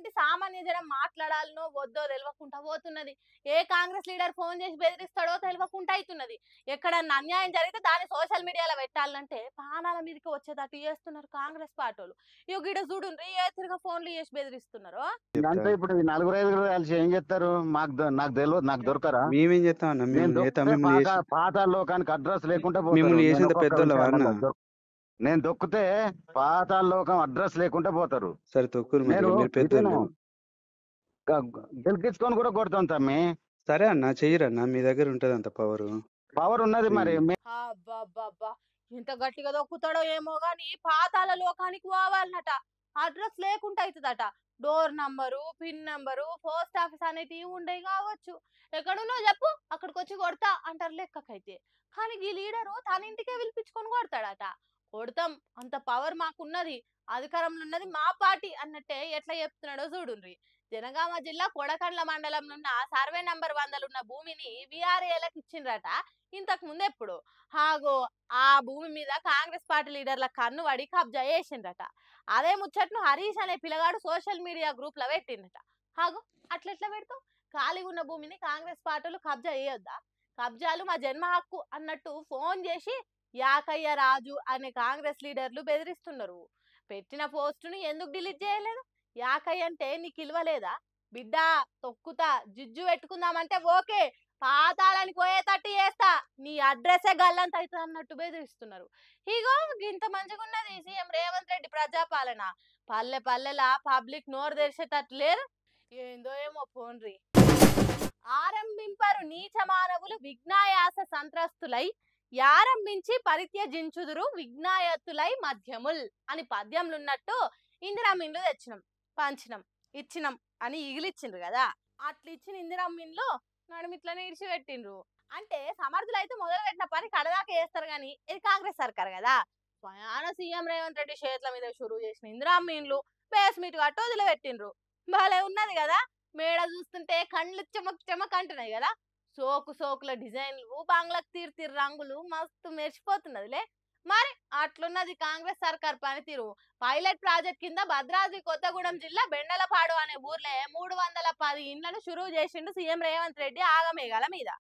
లాంటి సామాన్య జనం మాట్లాడాలనో వద్దో తెలవకుండా పోతున్నది. ఏ కాంగ్రెస్ లీడర్ ఫోన్ చేసి బెదిరిస్తాడో తెలవకుండా అవుతున్నది. ఎక్కడన్నా అన్యాయం జరిగితే దాన్ని సోషల్ మీడియాలో పెట్టాలంటే ప్రాణాల మీదకి వచ్చేటట్టు చేస్తున్నారు కాంగ్రెస్ పార్టీలు. ఇగో గిడ చూడుండ్రి ఏ తిరిగా ఫోన్లు చేసి బెదిరిస్తున్నారో. అంటే ఇప్పుడు ఈ నలుగురు ఐదుగురు కలిసి ఏం చేస్తారు? నాకు తెలియదు, నాకు దొరకరా? మేమేం చేస్తాం అన్న? నేను మేము చేస్తాం. దొక్కితే మిమ్మల్ని చేసి పాతాళ లోకానికి అడ్రస్ లేకుండా పోతారు. మిమ్మల్ని నేను చేసేంత ఒక్కొక్క పెద్దోళ్ళవా విషయం అన్న? అలా నేను దొక్కితే పాతాళ లోకం అడ్రస్ లేకుండా పోతారు. సరే తొక్కురు మరి, నేను మీరు పెద్దోళ్ళు. గెలిపించుకొని కూడా కొడతాం తమ్మి. సరే అన్న, చెయ్యరన్న, మీ దగ్గర ఉంటది అంత పవర్. పవర్ ఉన్నది మరి. అబ్బబ్బబ్బా ఎంత గట్టిగా దొక్కుతాడో ఏమో గాని పాతాల లోకానికి పోవాలన్నట. అడ్రస్ లేకుండా అవుతుందట. Door number, pin number, post office అనేటివి ఉండేవి కావచ్చు. ఎక్కడున్నో చెప్పు అక్కడికి వచ్చి కొడతా అంటారు లెక్కకైతే. కానీ ఈ లీడరు తన ఇంటికే పిలిపించుకొని కొడతాడట. కొడతాం, అంత పవర్ మాకున్నది, అధికారంలో ఉన్నది మా పార్టీ అన్నట్టే ఎట్లా చెప్తున్నాడో చూడుండ్రి. జనగామ జిల్లా కొడకండ్ల మండలంలో సర్వే నంబర్ 100 ఉన్న భూమిని విఆర్ఏలకు ఇచ్చిండ్రట. ఇంతకు ముందు ఎప్పుడు హాగో ఆ భూమి మీద కాంగ్రెస్ పార్టీ లీడర్ల కన్ను పడి కబ్జా చేసిండ్రట. అదే ముచ్చట్ను హరీష్ అనే పిల్లగాడు సోషల్ మీడియా గ్రూప్ లో పెట్టిండట. హాగో అట్లెట్లా పెడతావు? ఖాళీగా ఉన్న భూమిని కాంగ్రెస్ పార్టీలు కబ్జా చేయొద్దా? కబ్జాలు మా జన్మ హక్కు అన్నట్టు ఫోన్ చేసి యాకయ్య రాజు అనే కాంగ్రెస్ లీడర్లు బెదిరిస్తున్నారు. పెట్టిన పోస్టుని ఎందుకు డిలీట్ చేయలేదు? యాకయ్య అంటే నీకు ఇలవలేదా? బిడ్డ తొక్కుతా జిజ్జు పెట్టుకుందామంటే ఓకే, పాతాళానికి పోయేటట్టు చేస్తా, నీ అడ్రస్సే గల్లంత అవుతుంది అన్నట్టు బెదిరిస్తున్నారు. ఇగో ఇంత మంచిగా ఉన్నది సీఎం రేవంత్ రెడ్డి ప్రజాపాలన. పల్లె పల్లెలా పబ్లిక్ నోరు తెరిచేటట్టు లేదు. ఏందో ఏమో పోన్రి. ఆరంభింపరు నీచ మానవులు విఘ్నాయాస సంత్రస్తులై యారంభించి పరిత్యజించుదురు విఘ్నాయత్తులై మధ్యముల్ అని పద్యంలో ఉన్నట్టు ఇందిరామీన్లు తెచ్చినాం, పంచినాం, ఇచ్చినాం అని ఇగిలిచ్చిండ్రు కదా. అట్లా ఇచ్చిన ఇందిరామీన్లు నడుమిట్లనే ఇడిచిపెట్టిండ్రు. అంటే సమర్థులు అయితే మొదలు పెట్టిన పని కడదాకా చేస్తారు కానీ ఇది కాంగ్రెస్ సర్కార్ కదా. స్వయాన సీఎం రేవంత్ రెడ్డి చేతుల మీద షురూ చేసిన ఇందిరామీన్లు బేస్మీట్ కట్టు వదిలిపెట్టిండ్రు. భలే ఉన్నది కదా. మేడ చూస్తుంటే కళ్ళు చెమక్ చెమక్ అంటున్నాయి కదా. సోకుల డిజైన్లు, బంగ్లాకు తీరు రంగులు మస్తు మెరిచిపోతున్నదిలే. మరి అట్లున్నది కాంగ్రెస్ సర్కార్ పనితీరు. పైలట్ ప్రాజెక్ట్ కింద భద్రాద్రి కొత్తగూడెం జిల్లా బెండలపాడు అనే ఊర్లో 310 ఇండ్లను షురూ చేసిండు సీఎం రేవంత్ రెడ్డి ఆగమేఘాల మీద.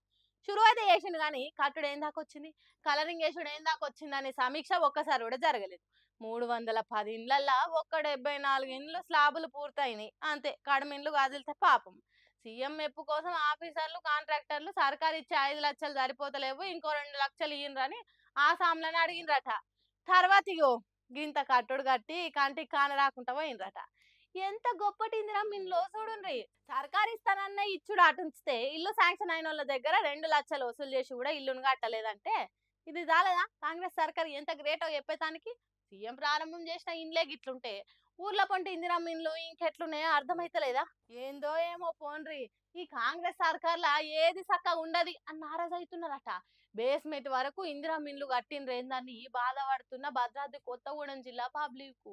షురూ అయితే చేసిండు కానీ కట్టుడు ఏం దాకొచ్చింది, కలరింగ్ వేసుడు ఏం దాకొచ్చింది అనే సమీక్ష ఒక్కసారి కూడా జరగలేదు. 310 ఇండ్లల్లా ఒక్క 74 ఇండ్లు స్లాబులు పూర్తయినాయి అంతే. కడమిండ్లు కదిలితే పాపం. సీఎం మెప్పు కోసం ఆఫీసర్లు, కాంట్రాక్టర్లు సర్కారు ఇచ్చే 5 లక్షలు సరిపోతలేవు, ఇంకో 2 లక్షలు ఇయ్యండ్రని ఆసాంలను అడిగిండ్రట. తర్వాత ఇగో గింత కట్టుడు కట్టి కంటికి కాన రాకుండా పోయిండ్రట. ఎంత గొప్పటి ఇందిరామీన్లో చూడుండ్రి. సర్కారు ఇస్తానన్న ఇచ్చుడు అటుంచితే ఇల్లు శాంక్షన్ అయిన వాళ్ళ దగ్గర 2 లక్షలు వసూలు చేసి కూడా ఇల్లును కట్టలేదంటే ఇది చాలదా కాంగ్రెస్ సర్కార్ ఎంత గ్రేటో చెప్పేదానికి? సీఎం ప్రారంభం చేసిన ఇండ్లే గిట్లుంటే ఊర్లో పొంటి ఇందిరామీన్లు ఇంకెట్లున్నాయో అర్థమైతలేదా? ఏందో ఏమో పోన్రి. ఈ కాంగ్రెస్ సర్కార్లా ఏది చక్కగా ఉండదు అని నారాజు అవుతున్నారట. బేస్మెంట్ వరకు ఇందిరామీన్లు కట్టిండ్రేందని బాధపడుతున్న భద్రాద్రి కొత్తగూడెం జిల్లా పబ్లిక్.